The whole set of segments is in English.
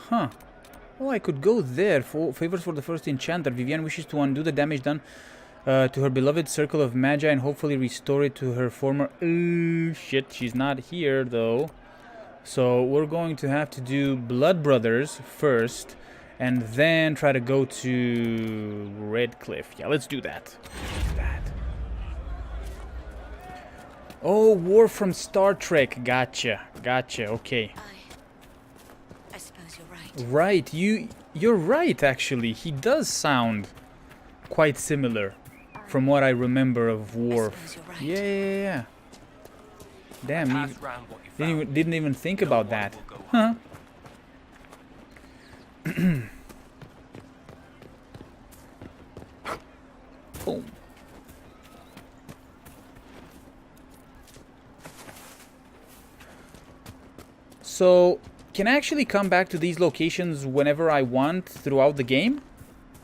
Huh. Oh, I could go there. For favors for the first enchanter. Vivienne wishes to undo the damage done to her beloved Circle of Magi and hopefully restore it to her former... shit, she's not here, though. So we're going to have to do Blood Brothers first, and then try to go to Redcliffe. Yeah, let's do that. Let's do that. Oh, War from Star Trek. Gotcha. Gotcha. Okay. I suppose you're right. Right. You're right, actually. He does sound quite similar from what I remember of Worf. Right. Yeah. Damn, didn't even think about that. Huh. Boom. So, can I actually come back to these locations whenever I want throughout the game?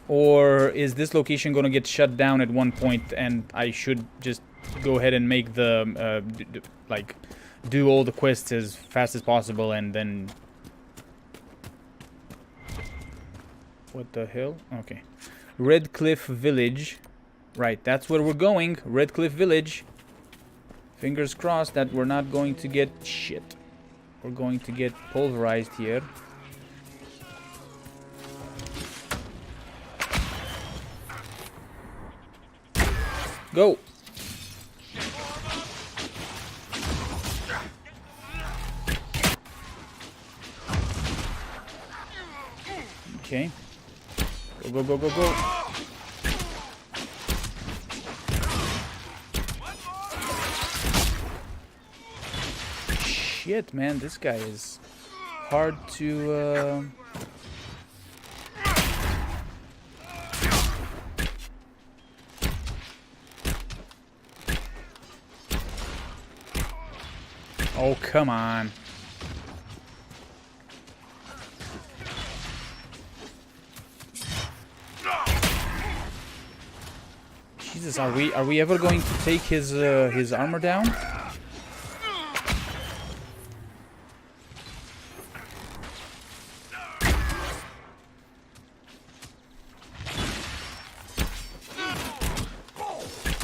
Or is this location going to get shut down at one point and I should just go ahead and make the, like, do all the quests as fast as possible and then... What the hell? Okay. Redcliffe Village. Right, that's where we're going. Redcliffe Village. Fingers crossed that we're not going to get shit. We're going to get pulverized here. Go! Okay. Go, go, go, go, go. Shit, man, this guy is hard to... Oh, come on. Jesus, are we ever going to take his armor down?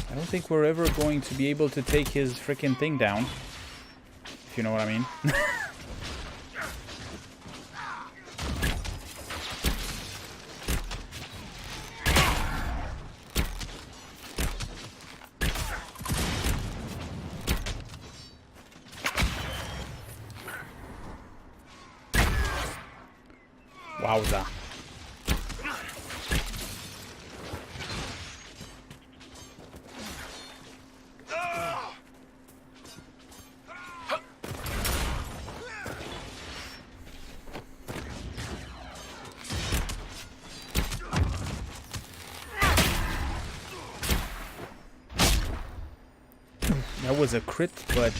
I don't think we're ever going to be able to take his freaking thing down. If you know what I mean. Wowza. That was a crit, but...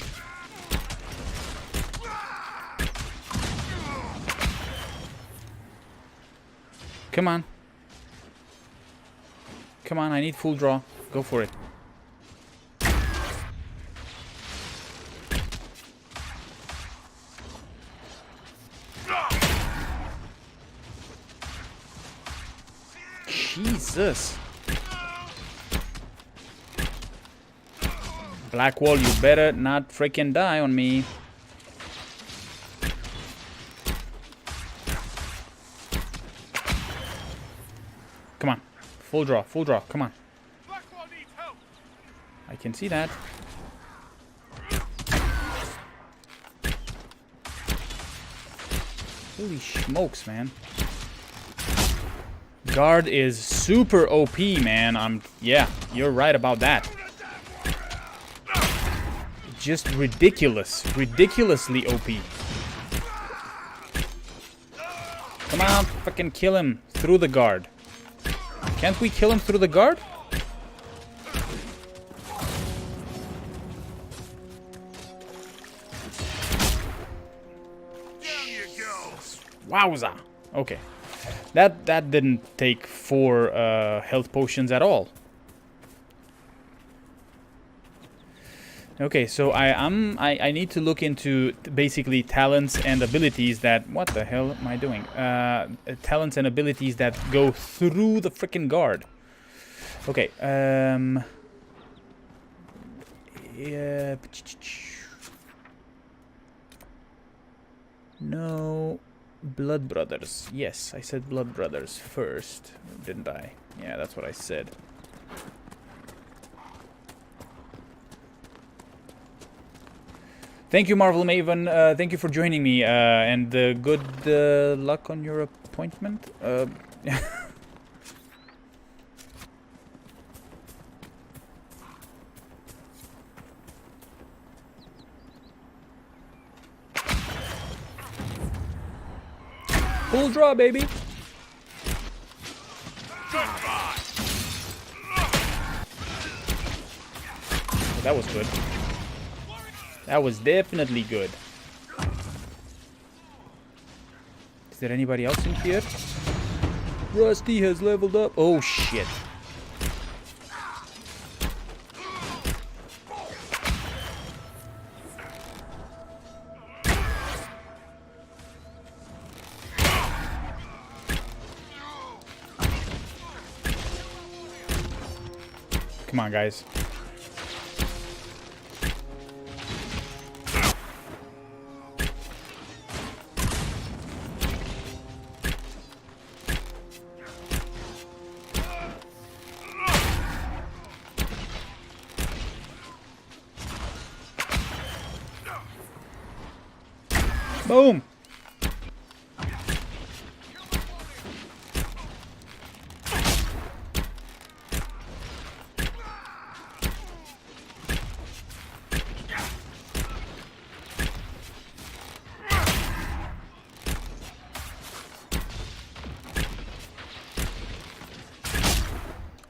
Come on. Come on, I need full draw. Go for it. Jesus. Black Wall, you better not freaking die on me. Come on. Full draw, come on. I can see that. Holy smokes, man. Guard is super OP, man. Yeah, you're right about that. Just ridiculously OP. Come on, fucking kill him through the guard. Can't we kill him through the guard? Wowza. Okay. That didn't take 4 health potions at all. Okay, so I need to look into basically talents and abilities that... What the hell am I doing? Talents and abilities that go through the freaking guard. Okay, yeah... No... Blood Brothers. Yes, I said Blood Brothers first, didn't I? Yeah, that's what I said. Thank you, Marvel Maven. Thank you for joining me, and good luck on your appointment. Full draw, baby. Oh, that was good. That was definitely good. Is there anybody else in here? Rusty has leveled up. Oh, shit. Come on, guys. Boom!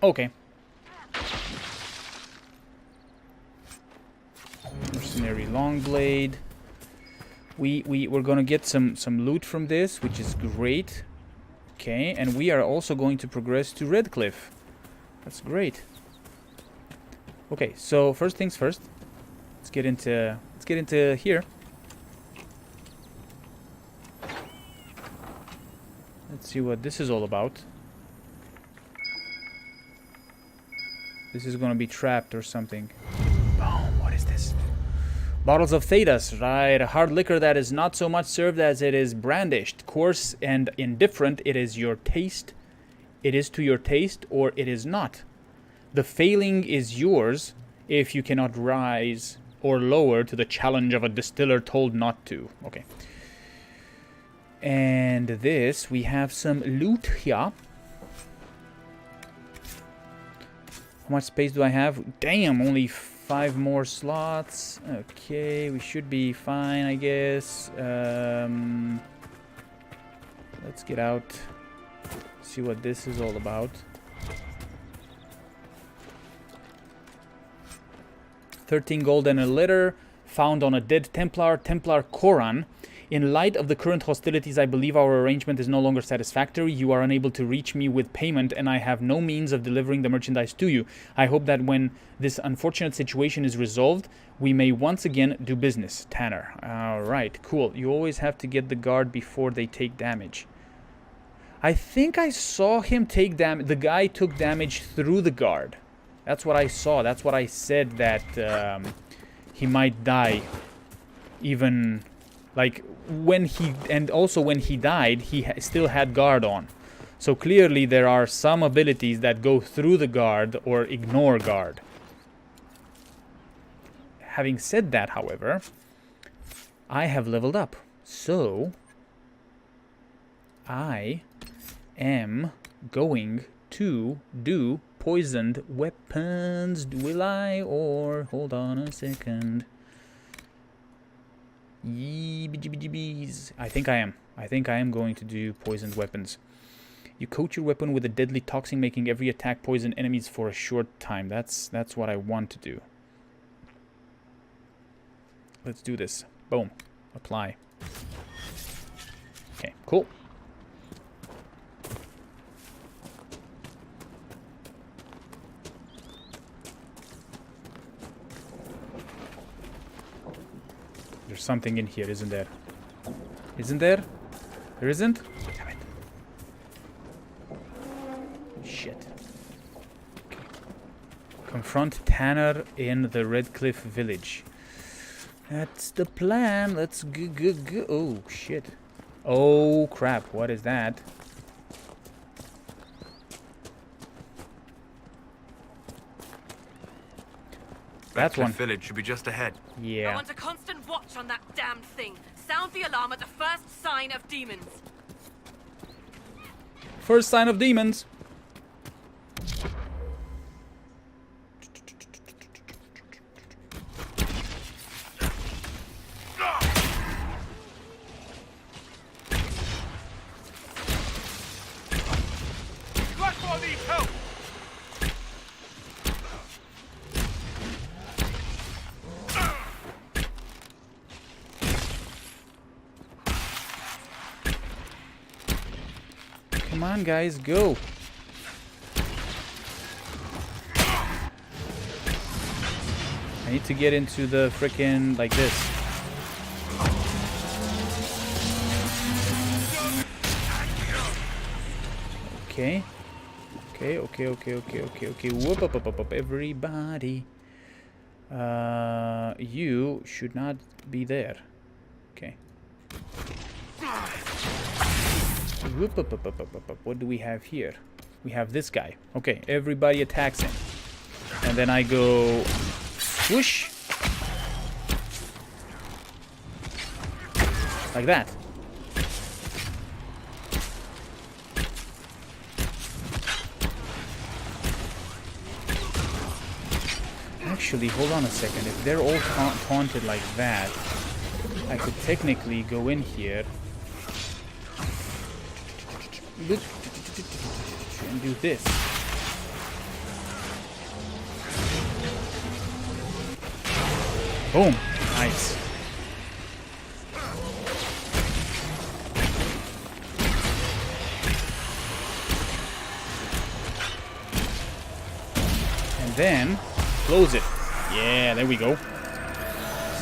Okay. Mercenary Longblade. We're gonna get some loot from this, which is great. Okay, and we are also going to progress to Redcliffe. That's great. Okay, so first things first. Let's get into here. Let's see what this is all about. This is gonna be trapped or something. Boom, what is this? Bottles of Thedas, right? A hard liquor that is not so much served as it is brandished. Coarse and indifferent, it is your taste. It is to your taste, or it is not. The failing is yours if you cannot rise or lower to the challenge of a distiller told not to. Okay. And this, we have some loot here. How much space do I have? Damn, only 5 more slots. Okay, we should be fine, I guess. Let's get out. See what this is all about. 13 gold and a letter found on a dead Templar, Templar Koran. In light of the current hostilities, I believe our arrangement is no longer satisfactory. You are unable to reach me with payment, and I have no means of delivering the merchandise to you. I hope that when this unfortunate situation is resolved, we may once again do business. Tanner. Alright, cool. You always have to get the guard before they take damage. I think I saw him take damage. The guy took damage through the guard. That's what I saw. That's what I said, that he might die. Even... like, when he... and also when he died, he still had guard on. So clearly there are some abilities that go through the guard or ignore guard. Having said that, however, I have leveled up. So, I am going to do poisoned weapons. Will I? Or, hold on a second. I think I am. I think I am going to do poisoned weapons. You coat your weapon with a deadly toxin, making every attack poison enemies for a short time. That's what I want to do. Let's do this. Boom. Apply. Okay, cool. There's something in here, isn't there? Isn't there? There isn't? Damn it. Shit. Okay. Confront Tanner in the Red Cliff village. That's the plan. Let's go. Oh, shit. Oh, crap. What is that? That's one. Village should be just ahead. I want a constant watch on that damned thing. Sound the alarm at the first sign of demons. First sign of demons. Come on, guys, go. I need to get into the frickin' like this. Okay. Okay. Whoop up, everybody. You should not be there. Okay. Whoop up. What do we have here? We have this guy. Okay, everybody attacks him. And then I go whoosh. Like that. Actually, hold on a second. If they're all taunted like that, I could technically go in here and do this. Boom. Nice. And then close it. Yeah, there we go.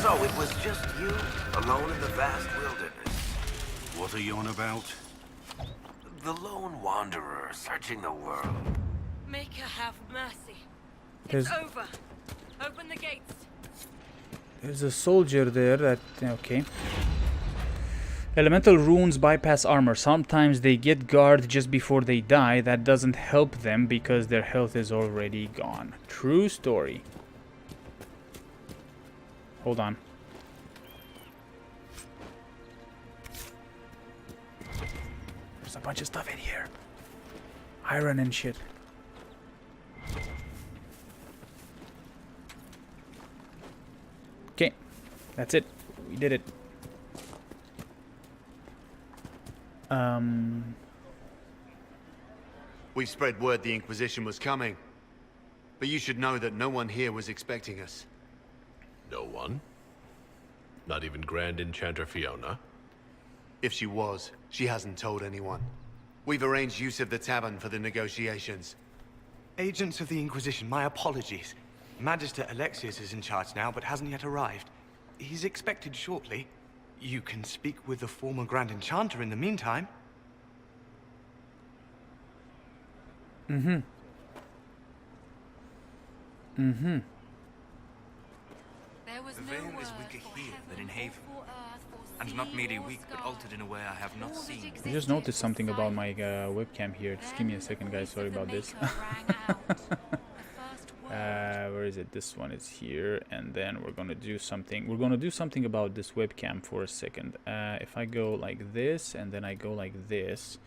So it was just you, alone in the vast wilderness. What are you on about? The lone wanderer searching the world. Make her have mercy. There's- It's over. Open the gates. There's a soldier there that... Okay. Elemental runes bypass armor. Sometimes they get guard just before they die. That doesn't help them because their health is already gone. True story. Hold on. There's a bunch of stuff in here. Iron and shit. Okay. That's it. We did it. We spread word the Inquisition was coming. But you should know that no one here was expecting us. No one? Not even Grand Enchanter Fiona? If she was, she hasn't told anyone. We've arranged use of the tavern for the negotiations. Agents of the Inquisition, my apologies. Magister Alexius is in charge now, but hasn't yet arrived. He's expected shortly. You can speak with the former Grand Enchanter in the meantime. There was The no veil is word weaker for here heaven, than in Haven. for earth, for And not sea, merely or weak, but sky. altered in a way I have not All that seen. I just noticed something about my webcam here. Just give me a second, guys. Sorry about this. Where is it? This one is here, and then we're gonna do something. We're gonna do something about this webcam for a second. If I go like this, and then I go like this,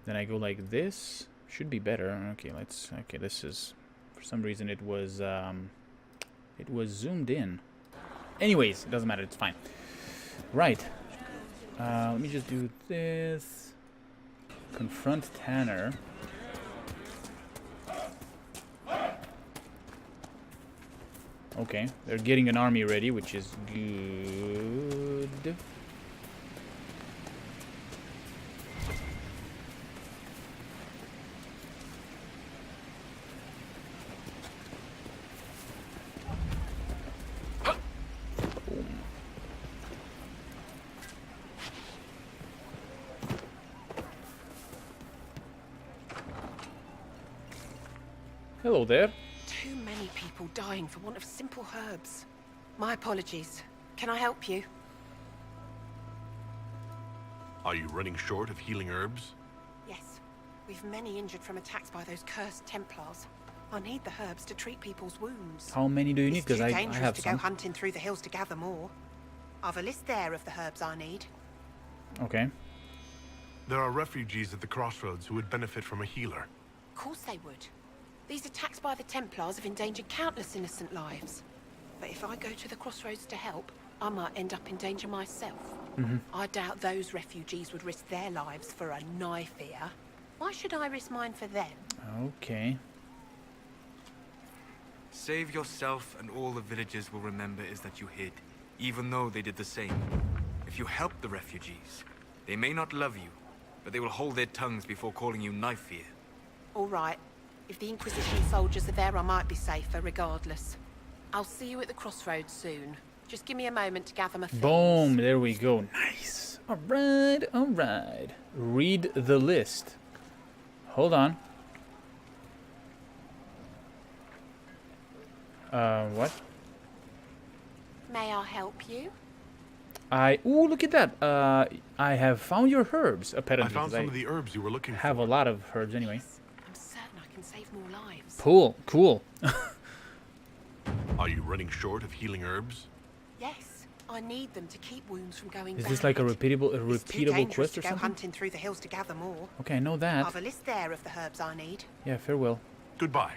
then I go like this, should be better. Okay, let's. Okay, this is. For some reason, it was zoomed in. Anyways, it doesn't matter. It's fine. Right. Let me just do this. Confront Tanner. Okay, they're getting an army ready, which is good. Boom. Hello there. Too many people dying for want of simple herbs. My apologies. Can I help you? Are you running short of healing herbs? Yes. We've many injured from attacks by those cursed templars. I need the herbs to treat people's wounds. How many do you need? It's Because too I dangerous have to some. go hunting through the hills to gather more. I've a list there of the herbs I need. Okay. There are refugees at the crossroads who would benefit from a healer. Of course they would. These attacks by the Templars have endangered countless innocent lives. But if I go to the crossroads to help, I might end up in danger myself. I doubt those refugees would risk their lives for a knife here. Why should I risk mine for them? Okay. Save yourself and all the villagers will remember is that you hid, even though they did the same. If you help the refugees, they may not love you, but they will hold their tongues before calling you knife here. All right. If the Inquisition soldiers are there, I might be safer regardless. I'll see you at the crossroads soon. Just give me a moment to gather my things. Boom, there we go. Nice. Alright, alright. Read the list. Hold on. What? May I help you? Ooh, look at that. I have found your herbs, I apparently. found 'cause some of the herbs you were looking have for. a lot of herbs anyway. I'm certain I can save more lives. Cool, cool. Are you running short of healing herbs? Yes, I need them to keep wounds from going Is bad. this like a It's too repeatable dangerous quest to or go something? hunting through the hills to gather more. Okay, I know that. I've a list there of the herbs I need. Yeah, farewell. Goodbye.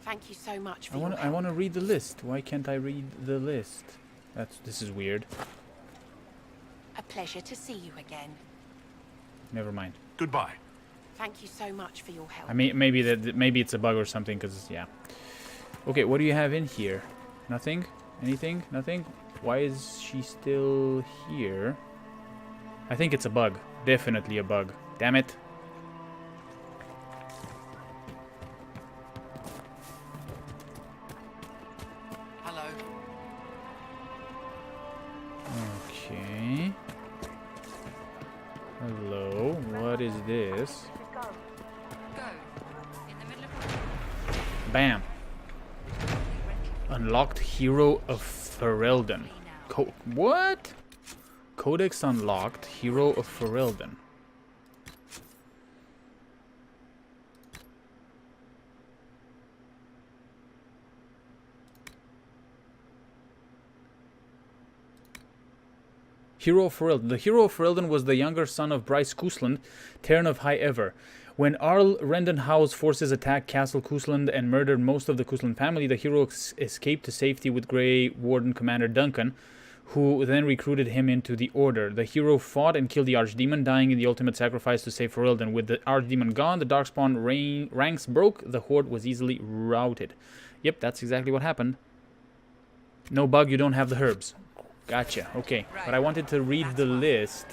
Thank you so much for I your want help. to read the list. Why can't I read the list? This is weird. A pleasure to see you again. Never mind. Goodbye. Thank you so much for your help. I mean, maybe it's a bug or something. Cause yeah. Okay, what do you have in here? Nothing? Anything? Nothing? Why is she still here? I think it's a bug. Definitely a bug. Damn it. Hello. Okay. Hello. What is this? Bam. Unlocked Hero of Ferelden. What? Codex unlocked Hero of Ferelden. Hero of Ferelden. The Hero of Ferelden was the younger son of Bryce Cousland, Terran of High Ever. When Arl Rendenhau's forces attacked Castle Cousland and murdered most of the Cousland family, the hero escaped to safety with Grey Warden Commander Duncan, who then recruited him into the Order. The hero fought and killed the Archdemon, dying in the ultimate sacrifice to save Ferelden. With the Archdemon gone, the Darkspawn ranks broke, the Horde was easily routed. Yep, that's exactly what happened. No bug, you don't have the herbs. Gotcha, okay. But I wanted to read the list,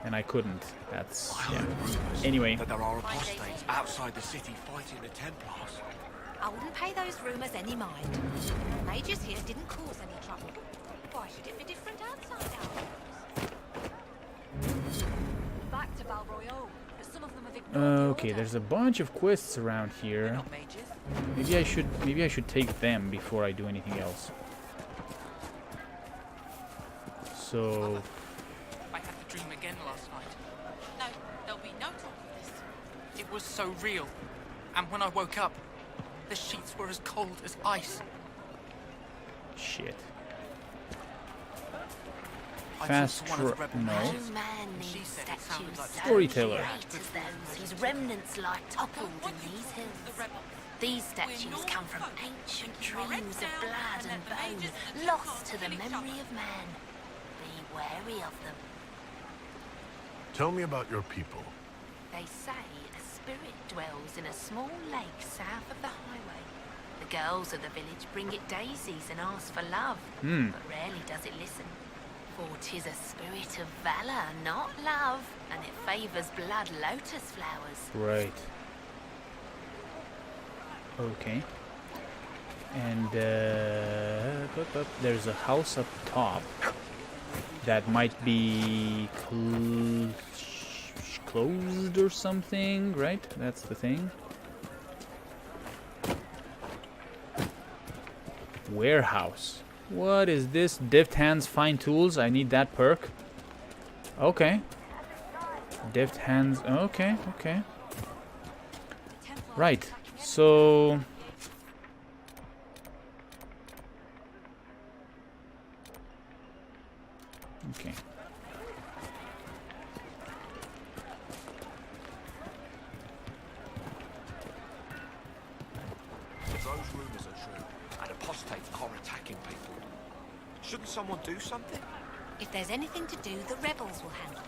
and I couldn't. That's... yeah. Anyway. That there are apostates outside the city fighting the Templars. I wouldn't pay those rumours any mind. Mages here didn't cause any trouble. Why should it be different outside ours? Back to Val Royale, but some of them have ignored Okay, there's a bunch of quests around here. Maybe I should take them before I do anything else. So... I had the dream again last night. No, there'll be no talk of this. It was so real. And when I woke up, the sheets were as cold as ice. Shit. Fast No. Man needs statues Storyteller. great as those whose remnants lie toppled in these hills. These statues come from ancient dreams of blood and bone, lost to the memory of man. Be wary of them. Tell me about your people. They say a spirit dwells in a small lake south of the highway. The girls of the village bring it daisies and ask for love, but rarely does it listen. For 'tis a spirit of valor, not love, and it favors blood lotus flowers. Right. Okay. And there's a house up top that might be closed or something, right? That's the thing. Warehouse. What is this? Deft hands, fine tools. I need that perk. Okay. Deft hands. Okay, okay. Right. So... Okay. If those rumors are true, and apostates are attacking people, shouldn't someone do something? If there's anything to do, the rebels will handle it.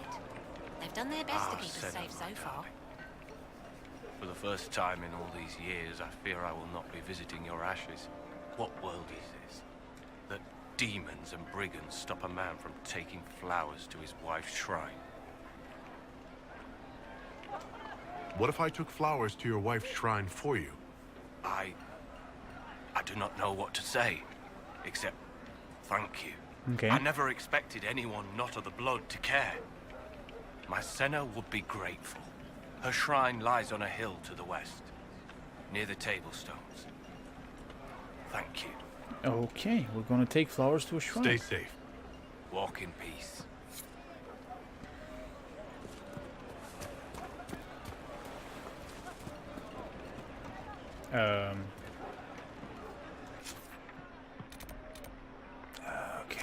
They've done their best to keep us safe so far. For the first time in all these years, I fear I will not be visiting your ashes. What world is this? That demons and brigands stop a man from taking flowers to his wife's shrine. What if I took flowers to your wife's shrine for you? I do not know what to say, except thank you. Okay. I never expected anyone not of the blood to care. My Senna would be grateful. Her shrine lies on a hill to the west, near the tablestones. Thank you. Okay, we're gonna take flowers to a shrine. Stay safe. Walk in peace. Okay,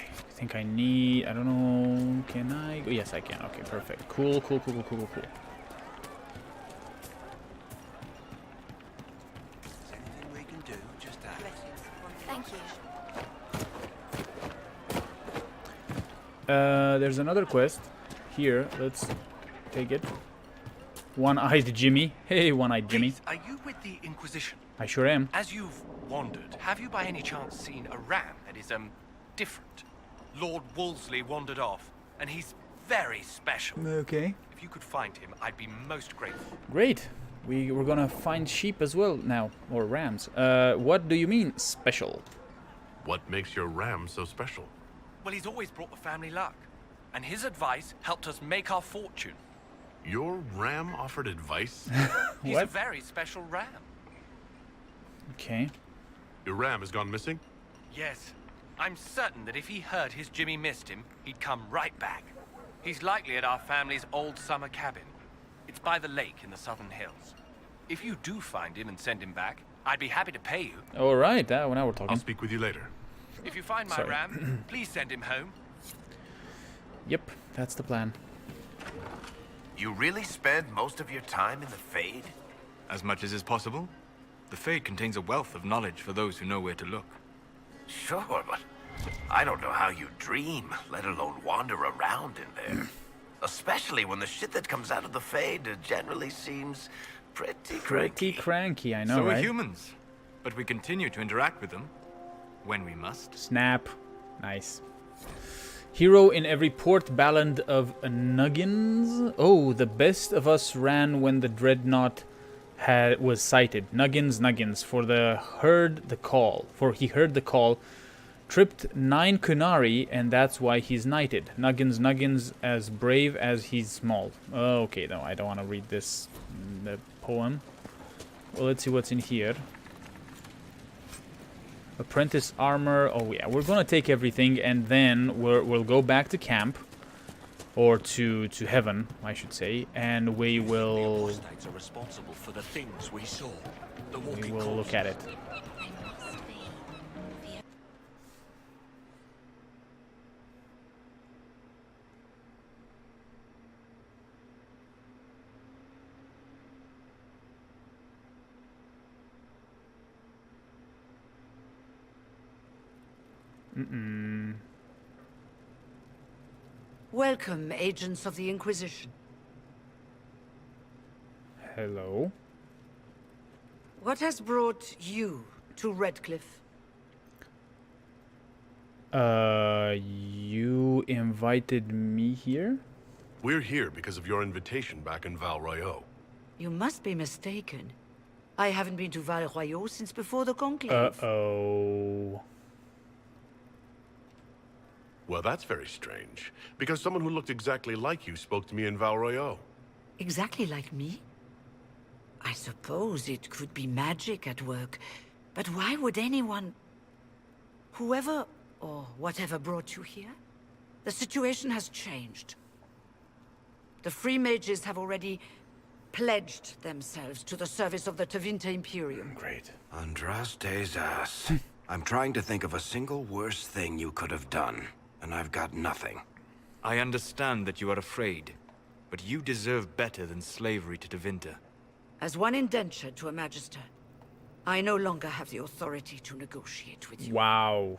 I think I need... I don't know... Can I... go? Yes, I can. Okay, perfect. Cool, cool, cool, cool, cool, cool. Anything we can do, just ask. Thank you. There's another quest. Here, let's take it. One-eyed Jimmy. Hey, one-eyed Jimmy. Please, are you with the Inquisition? I sure am. As you've wandered, have you by any chance seen a ram that is, different? Lord Wolseley wandered off, and he's very special. Okay. If you could find him, I'd be most grateful. Great. We're gonna find sheep as well now, or rams. What do you mean, special? What makes your ram so special? Well, he's always brought the family luck, and his advice helped us make our fortune. Your ram offered advice? He's a very special ram. Okay. Your ram has gone missing? Yes. I'm certain that if he heard his Jimmy missed him, he'd come right back. He's likely at our family's old summer cabin. It's by the lake in the southern hills. If you do find him and send him back, I'd be happy to pay you. All right. Now we're talking. I'll speak with you later. If you find my Sorry. ram, please send him home. Yep, that's the plan. You really spend most of your time in the Fade? As much as is possible. The Fade contains a wealth of knowledge for those who know where to look. Sure, but I don't know how you dream, let alone wander around in there. Especially when the shit that comes out of the Fade generally seems pretty Pretty cranky. cranky, I know, So right? are humans. But we continue to interact with them when we must. Snap. Nice. Hero in every port ballad of Nuggins. Oh, the best of us ran when the dreadnought was sighted. Nuggins, for he heard the call, tripped 9 Kunari, and that's why he's knighted. Nuggins, as brave as he's small. Okay, no, I don't want to read this the poem. Well, let's see what's in here. Apprentice armor. Oh yeah, we're gonna take everything, and then we'll go back to camp, or to heaven, I should say, and we will Apostates are responsible for the things we saw. The we walking will look at it. They must be. Welcome, agents of the Inquisition. Hello. What has brought you to Redcliffe? You invited me here? We're here because of your invitation back in Val Royeaux. You must be mistaken. I haven't been to Val Royeaux since before the Conclave. Uh-oh. Well, that's very strange, because someone who looked exactly like you spoke to me in Val Royeaux. Exactly like me? I suppose it could be magic at work, but why would anyone... Whoever or whatever brought you here, the situation has changed. The Free Mages have already pledged themselves to the service of the Tevinter Imperium. Great. Andras Thedas. I'm trying to think of a single worse thing you could have done, and I've got nothing. I understand that you are afraid, but you deserve better than slavery to Tevinter. As one indentured to a Magister, I no longer have the authority to negotiate with you. Wow.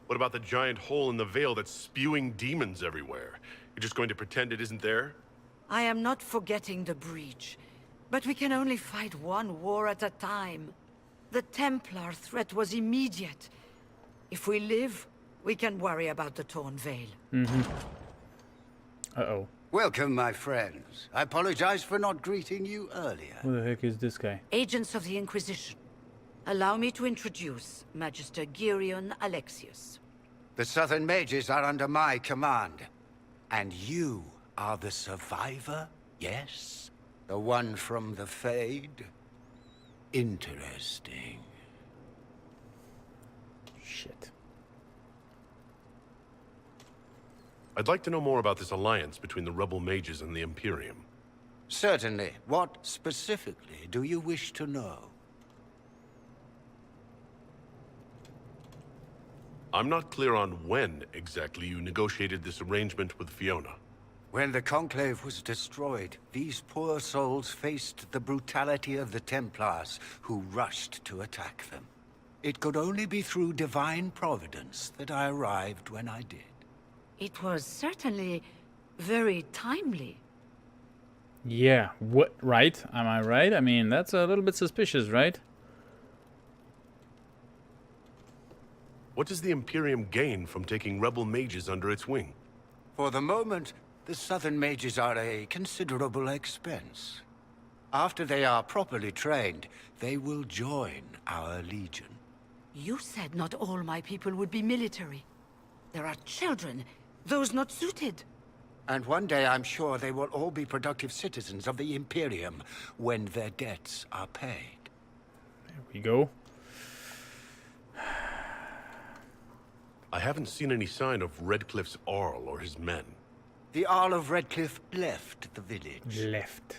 What about the giant hole in the veil that's spewing demons everywhere? You're just going to pretend it isn't there? I am not forgetting the breach, but we can only fight one war at a time. The Templar threat was immediate. If we live, we can worry about the torn veil. Uh-oh. Welcome, my friends. I apologize for not greeting you earlier. Who the heck is this guy? Agents of the Inquisition. Allow me to introduce Magister Gereon Alexius. The Southern Mages are under my command. And you are the survivor, yes? The one from the Fade? Interesting. Shit. I'd like to know more about this alliance between the rebel mages and the Imperium. Certainly. What specifically do you wish to know? I'm not clear on when exactly you negotiated this arrangement with Fiona. When the Conclave was destroyed, these poor souls faced the brutality of the Templars, who rushed to attack them. It could only be through divine providence that I arrived when I did. It was certainly very timely. Yeah, what, right? Am I right? I mean, that's a little bit suspicious, right? What does the Imperium gain from taking rebel mages under its wing? For the moment, the Southern Mages are a considerable expense. After they are properly trained, they will join our legion. You said not all my people would be military. There are children, those not suited. And one day I'm sure they will all be productive citizens of the Imperium when their debts are paid. There we go. I haven't seen any sign of Redcliffe's Arl or his men. The Arl of Redcliffe left the village.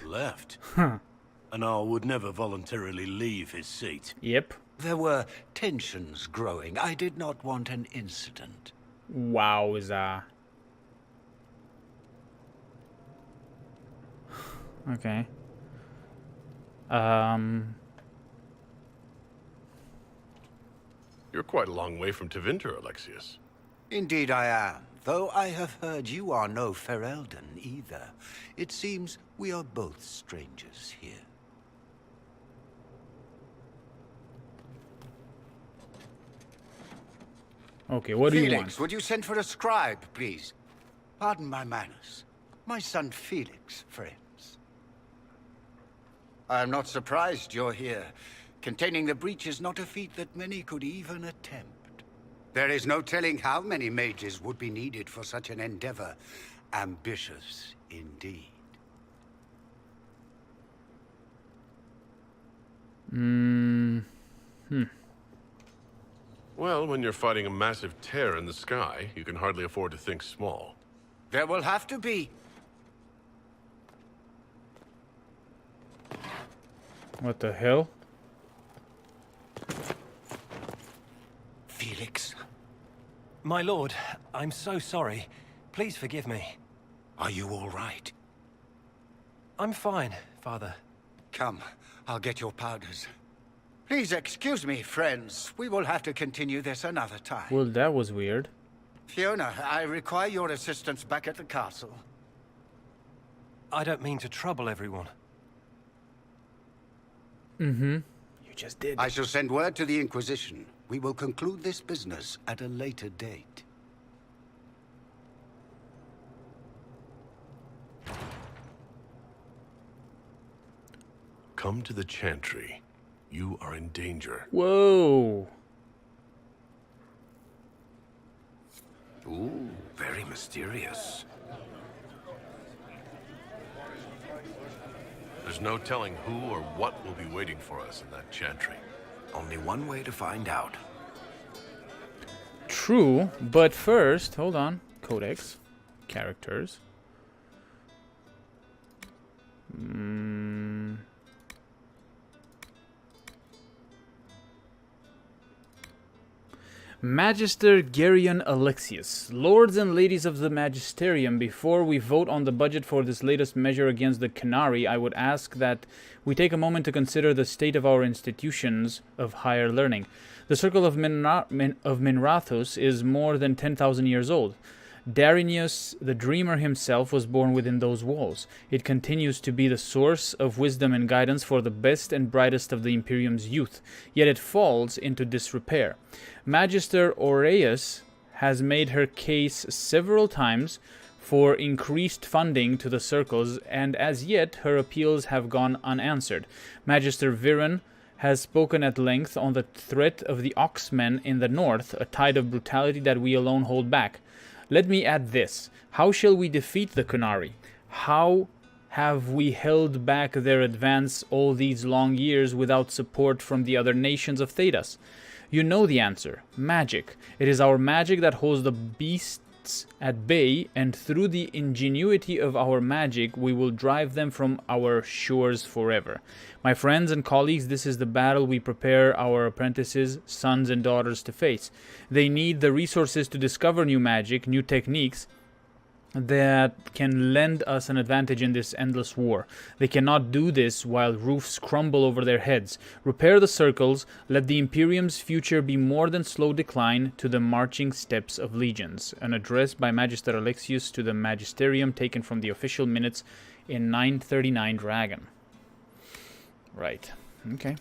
Left? Huh. An Arl would never voluntarily leave his seat. Yep. There were tensions growing. I did not want an incident. Wowza. Okay. You're quite a long way from Tevinter, Alexius. Indeed I am, though I have heard you are no Ferelden either. It seems we are both strangers here. Okay, what do you want? Felix, would you send for a scribe, please? Pardon my manners. My son Felix, friends. I am not surprised you're here. Containing the breach is not a feat that many could even attempt. There is no telling how many mages would be needed for such an endeavor. Ambitious, indeed. Well, when you're fighting a massive tear in the sky, you can hardly afford to think small. There will have to be. What the hell? Felix. My lord, I'm so sorry. Please forgive me. Are you all right? I'm fine, Father. Come, I'll get your powders. Please excuse me, friends. We will have to continue this another time. Well, that was weird. Fiona, I require your assistance back at the castle. I don't mean to trouble everyone. You just did. I shall send word to the Inquisition. We will conclude this business at a later date. Come to the Chantry. You are in danger. Whoa. Ooh, very mysterious. There's no telling who or what will be waiting for us in that chantry. Only one way to find out. True, but first, hold on. Codex. Characters. Magister Gereon Alexius. Lords and ladies of the Magisterium, before we vote on the budget for this latest measure against the Canary, I would ask that we take a moment to consider the state of our institutions of higher learning. The Circle of Minrathus is more than 10,000 years old. Darinius, the Dreamer himself, was born within those walls. It continues to be the source of wisdom and guidance for the best and brightest of the Imperium's youth, yet it falls into disrepair. Magister Orlais has made her case several times for increased funding to the circles, and as yet her appeals have gone unanswered. Magister Viren has spoken at length on the threat of the Oxmen in the north, a tide of brutality that we alone hold back. Let me add this. How shall we defeat the Canary? How have we held back their advance all these long years without support from the other nations of Thedas? You know the answer. Magic. It is our magic that holds the beasts at bay, and through the ingenuity of our magic, we will drive them from our shores forever. My friends and colleagues, this is the battle we prepare our apprentices, sons and daughters to face. They need the resources to discover new magic, new techniques that can lend us an advantage in this endless war. They cannot do this while roofs crumble over their heads. Repair the circles, let the Imperium's future be more than slow decline to the marching steps of legions. An address by Magister Alexius to the Magisterium taken from the official minutes in 939 Dragon. Right. Okay.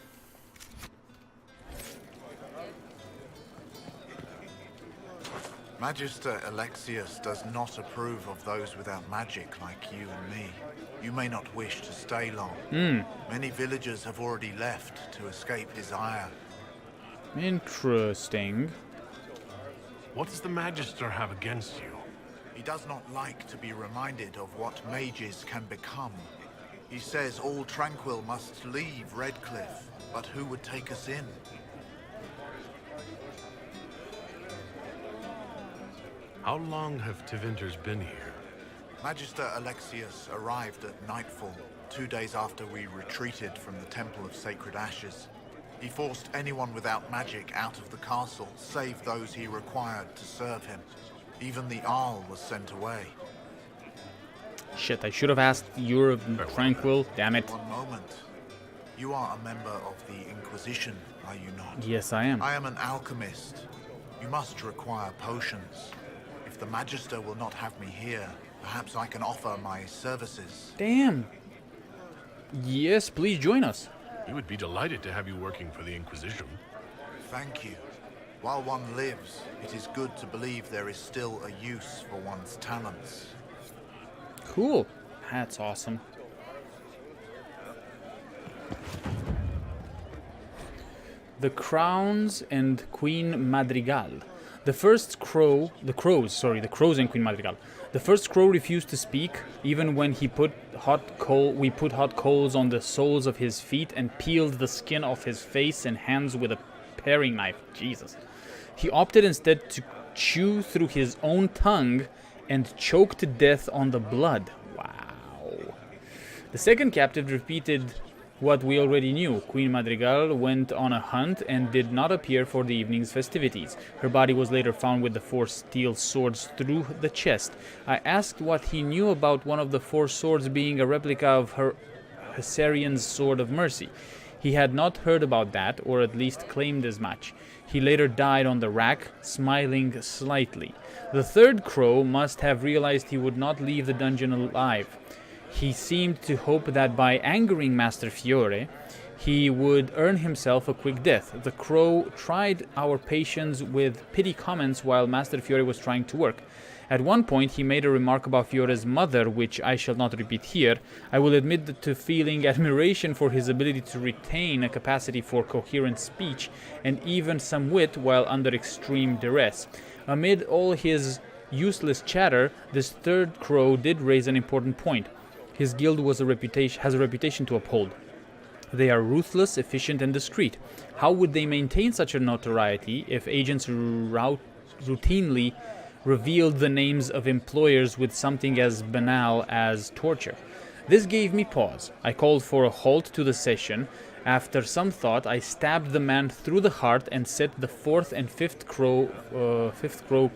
Magister Alexius does not approve of those without magic like you and me. You may not wish to stay long. Many villagers have already left to escape his ire. Interesting. What does the Magister have against you? He does not like to be reminded of what mages can become. He says all Tranquil must leave Redcliffe, but who would take us in? How long have Tevinters been here? Magister Alexius arrived at nightfall, 2 days after we retreated from the Temple of Sacred Ashes. He forced anyone without magic out of the castle, save those he required to serve him. Even the Arl was sent away. Shit, I should have asked you're Tranquil, damn it. One moment. You are a member of the Inquisition, are you not? Yes, I am. I am an alchemist. You must require potions. If the Magister will not have me here, perhaps I can offer my services. Damn. Yes, please join us. We would be delighted to have you working for the Inquisition. Thank you. While one lives, it is good to believe there is still a use for one's talents. Cool. That's awesome. The Crowns and Queen Madrigal. The crows and Queen Madrigal. The first crow refused to speak, even when we put hot coals on the soles of his feet and peeled the skin off his face and hands with a paring knife. Jesus. He opted instead to chew through his own tongue and choke to death on the blood. Wow. The second captive repeated what we already knew. Queen Madrigal went on a hunt and did not appear for the evening's festivities. Her body was later found with the 4 steel swords through the chest. I asked what he knew about one of the 4 swords being a replica of her Hessarian's Sword of Mercy. He had not heard about that, or at least claimed as much. He later died on the rack, smiling slightly. The third crow must have realized he would not leave the dungeon alive. He seemed to hope that by angering Master Fiore, he would earn himself a quick death. The crow tried our patience with pity comments while Master Fiore was trying to work. At one point, he made a remark about Fiore's mother, which I shall not repeat here. I will admit to feeling admiration for his ability to retain a capacity for coherent speech and even some wit while under extreme duress. Amid all his useless chatter, this third crow did raise an important point. His guild has a reputation to uphold. They are ruthless, efficient, and discreet. How would they maintain such a notoriety if agents routinely revealed the names of employers with something as banal as torture? This gave me pause. I called for a halt to the session. After some thought, I stabbed the man through the heart and set the fourth and fifth crow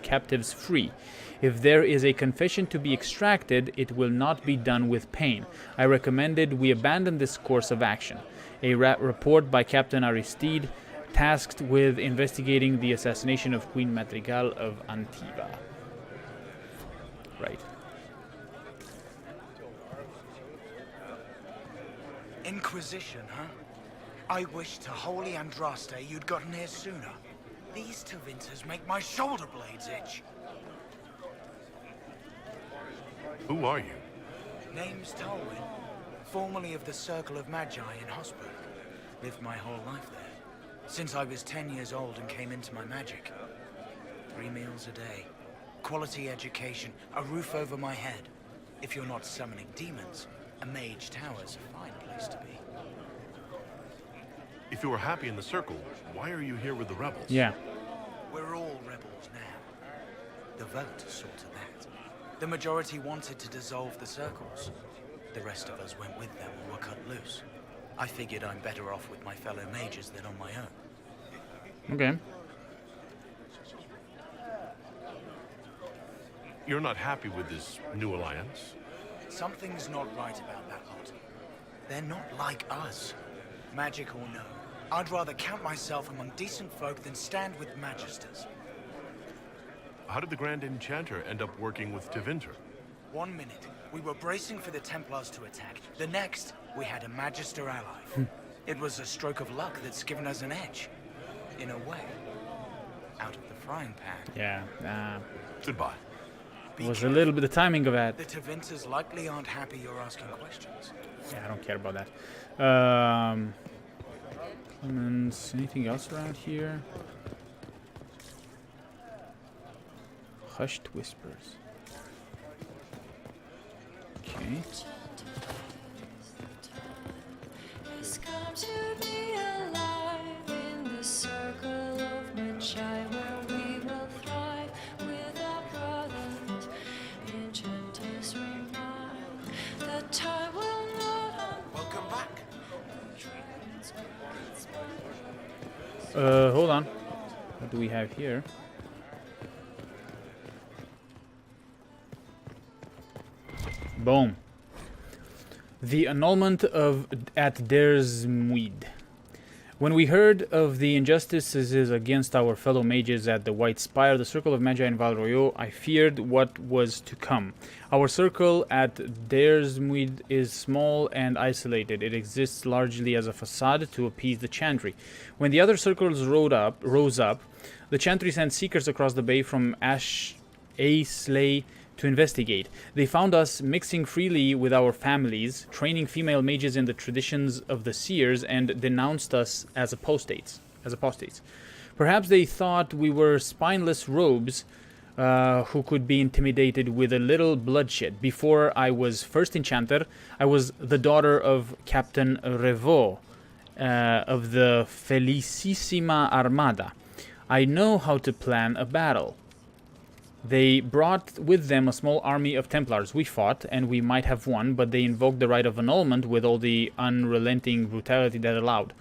captives free. If there is a confession to be extracted, it will not be done with pain. I recommended we abandon this course of action. A report by Captain Aristide, tasked with investigating the assassination of Queen Madrigal of Antiva. Right. Inquisition, huh? I wish to holy Andraste you'd gotten here sooner. These Tevinters make my shoulder blades itch. Who are you? Name's Tolwyn, formerly of the Circle of Magi in Hosburg. Lived my whole life there, since I was 10 years old and came into my magic. 3 meals a day, quality education, a roof over my head. If you're not summoning demons, a mage tower's a fine place to be. If you were happy in the Circle, why are you here with the rebels? Yeah. We're all rebels now. The vote saw to that. The majority wanted to dissolve the circles. The rest of us went with them or were cut loose. I figured I'm better off with my fellow mages than on my own. Okay. You're not happy with this new alliance? Something's not right about that lot. They're not like us. Magic or no, I'd rather count myself among decent folk than stand with Magisters. How did the Grand Enchanter end up working with Tevinter? 1 minute, we were bracing for the Templars to attack. The next, we had a Magister ally. It was a stroke of luck that's given us an edge. In a way. Out of the frying pan. Yeah, Goodbye. Was a little bit of timing of that. The Tevinters likely aren't happy you're asking questions. Yeah, I don't care about that. Clemens, anything else around here? Hushed whispers. Okay. Has come to be alive in the circle of Magi, where we will thrive with our brothers. Enchanters remind the time will not. Welcome back. Hold on. What do we have here? Boom. The annulment at Dersmuid. When we heard of the injustices against our fellow mages at the White Spire, the Circle of Magi in Val Royeaux, I feared what was to come. Our circle at Dersmuid is small and isolated. It exists largely as a facade to appease the Chantry. When the other circles rose up, the Chantry sent seekers across the bay from Aislay to investigate. They found us mixing freely with our families, training female mages in the traditions of the seers, and denounced us as apostates. Perhaps they thought we were spineless rogues who could be intimidated with a little bloodshed. Before I was first enchanter, I was the daughter of Captain Revaux of the Felicissima Armada. I know how to plan a battle. They brought with them a small army of Templars. We fought, and we might have won, but they invoked the right of annulment with all the unrelenting brutality that allowed.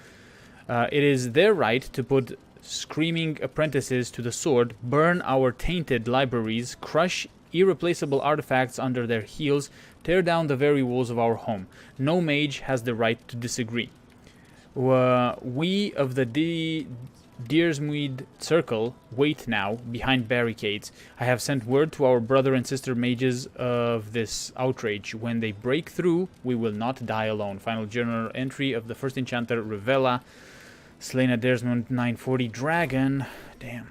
It is their right to put screaming apprentices to the sword, burn our tainted libraries, crush irreplaceable artifacts under their heels, tear down the very walls of our home. No mage has the right to disagree. We of the Deersmuid Circle wait now behind barricades. I have sent word to our brother and sister mages of this outrage. When they break through, we will not die alone. Final journal entry of the first enchanter, Revella, slain at Deersmuid 940 Dragon. Damn.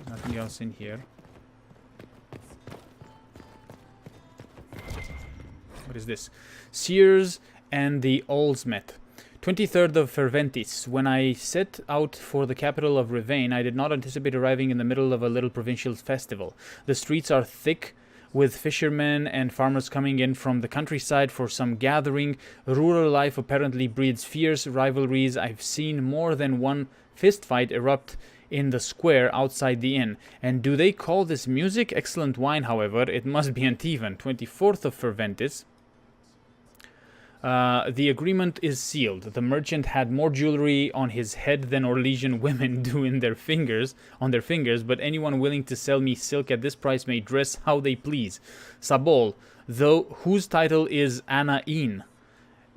Nothing else in here. What is this? Seers and the Oldsmith. 23rd of Ferventis. When I set out for the capital of Rivain, I did not anticipate arriving in the middle of a little provincial festival. The streets are thick with fishermen and farmers coming in from the countryside for some gathering. Rural life apparently breeds fierce rivalries. I've seen more than one fistfight erupt in the square outside the inn. And do they call this music? Excellent wine, however. It must be uneven. 24th of Ferventis. The agreement is sealed. The merchant had more jewelry on his head than Orlesian women do on their fingers, but anyone willing to sell me silk at this price may dress how they please. Sabol, though, whose title is Anain,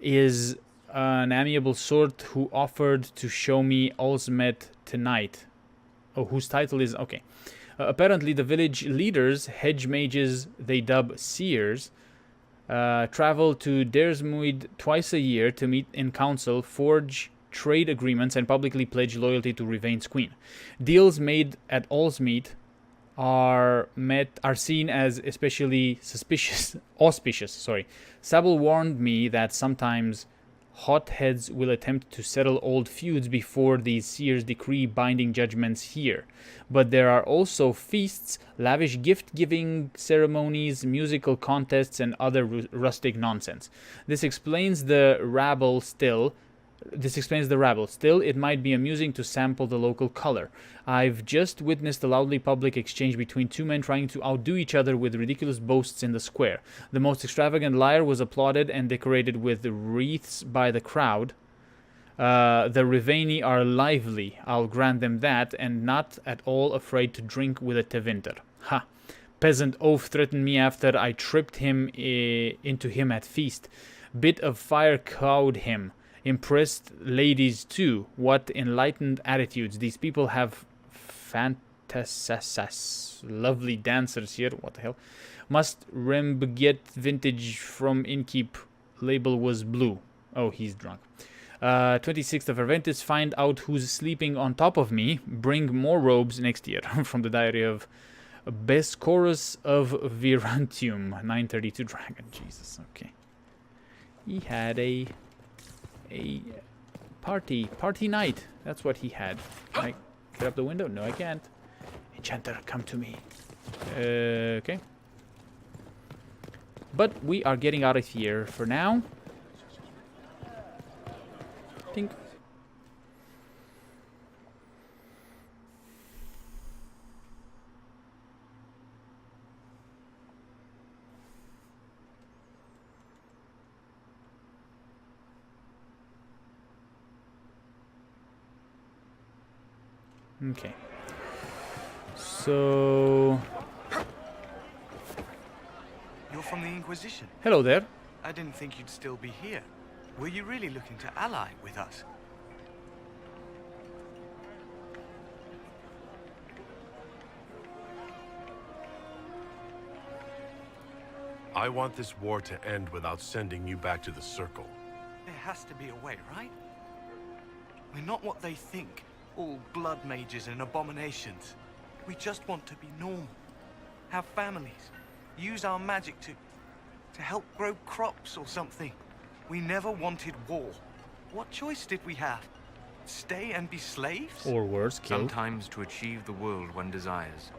is an amiable sort who offered to show me Olsmet tonight. Oh, whose title is... Okay. Apparently the village leaders, hedge mages they dub seers, travel to Dersmuid twice a year to meet in council, forge trade agreements, and publicly pledge loyalty to Rivain's queen. Deals made at Olsmead are seen as especially auspicious. Sabel warned me that sometimes hotheads will attempt to settle old feuds before these seers decree binding judgments here. But there are also feasts, lavish gift-giving ceremonies, musical contests, and other rustic nonsense. This explains the rabble. Still, it might be amusing to sample the local color. I've just witnessed a loudly public exchange between two men trying to outdo each other with ridiculous boasts in the square. The most extravagant lyre was applauded and decorated with wreaths by the crowd. The Rivaini are lively, I'll grant them that, and not at all afraid to drink with a Tevinter. Ha! Peasant oaf threatened me after I tripped him into him at feast. Bit of fire cowed him. Impressed ladies too. What enlightened attitudes. These people have fantasas. Lovely dancers here. What the hell? Must Rembeget vintage from Innkeep. Label was blue. Oh, he's drunk. 26th of Ferventis. Find out who's sleeping on top of me. Bring more robes next year. From the diary of Bescorus of Virantium. 932 dragon. Jesus. Okay. He had a party night. That's what he had. Can I get up the window? No, I can't. Enchanter, come to me. Okay. But we are getting out of here for now. Tink. Okay. So... You're from the Inquisition? Hello there. I didn't think you'd still be here. Were you really looking to ally with us? I want this war to end without sending you back to the Circle. There has to be a way, right? We're not what they think. All blood mages and abominations. We just want to be normal. Have families. Use our magic to help grow crops or something. We never wanted war. What choice did we have? Stay and be slaves? Or worse, killed. Sometimes to achieve the world one desires,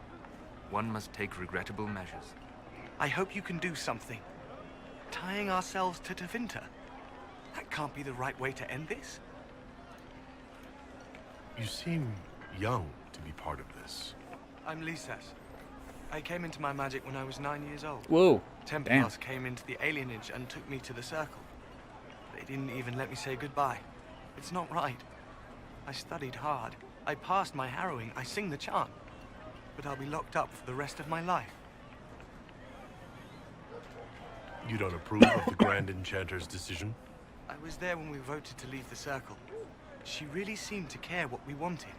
one must take regrettable measures. I hope you can do something. Tying ourselves to Tevinter. That can't be the right way to end this. You seem young to be part of this. I'm Lisas. I came into my magic when I was 9 years old. Whoa. Templars came into the alienage and took me to the Circle. They didn't even let me say goodbye. It's not right. I studied hard. I passed my harrowing. I sing the chant. But I'll be locked up for the rest of my life. You don't approve of the Grand Enchanter's decision? I was there when we voted to leave the Circle. She really seemed to care what we wanted.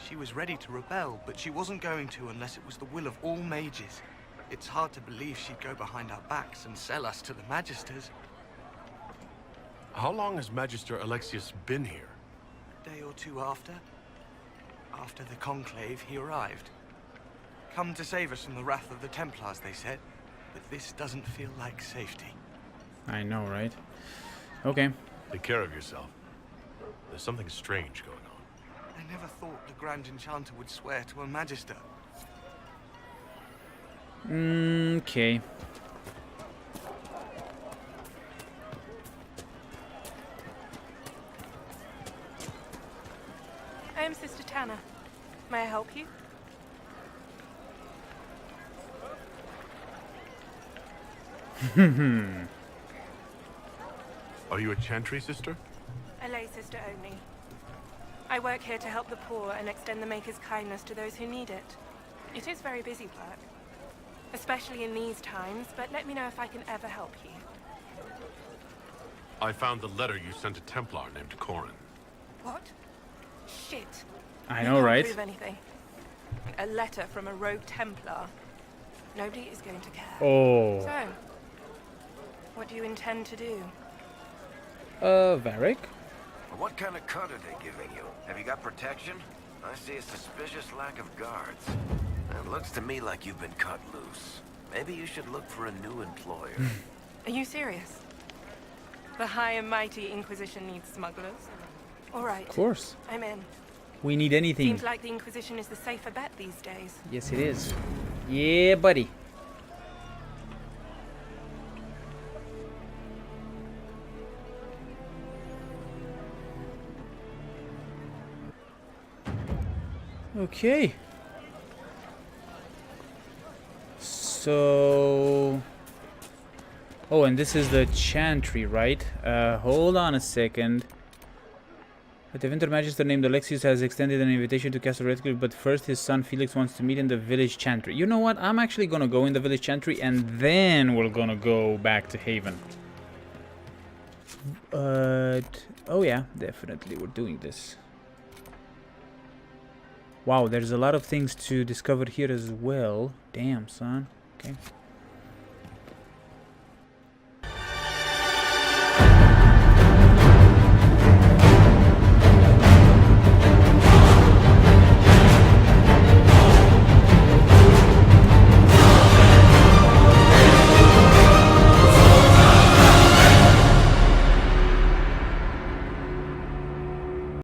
She was ready to rebel, but she wasn't going to unless it was the will of all mages. It's hard to believe she'd go behind our backs and sell us to the Magisters. How long has Magister Alexius been here? A day or two after. After the Conclave, he arrived. Come to save us from the wrath of the Templars, they said. But this doesn't feel like safety. I know, right? Okay. Take care of yourself. There's something strange going on. I never thought the Grand Enchanter would swear to a Magister. Okay. I am Sister Tanner. May I help you? Are you a Chantry sister? A lay sister only. I work here to help the poor and extend the Maker's kindness to those who need it. It is very busy work, especially in these times, but let me know if I can ever help you. I found the letter you sent a Templar named Corin. What? Shit. I You know, can't right? prove anything. A letter from a rogue Templar. Nobody is going to care. Oh. So, what do you intend to do? Varric? What kind of cut are they giving you? Have you got protection? I see a suspicious lack of guards. It looks to me like you've been cut loose. Maybe you should look for a new employer. Are you serious? The high and mighty Inquisition needs smugglers? All right. Of course. I'm in. We need anything. Seems like the Inquisition is the safer bet these days. Yes, it is. Yeah, buddy. Okay. So... Oh, and this is the Chantry, right? Hold on a second. The Divine Magister named Alexius has extended an invitation to cast a red cloak, but first his son Felix wants to meet in the village Chantry. You know what? I'm actually gonna go in the village Chantry, and then we're gonna go back to Haven. Oh yeah, definitely we're doing this. Wow, there's a lot of things to discover here as well. Damn, son. Okay.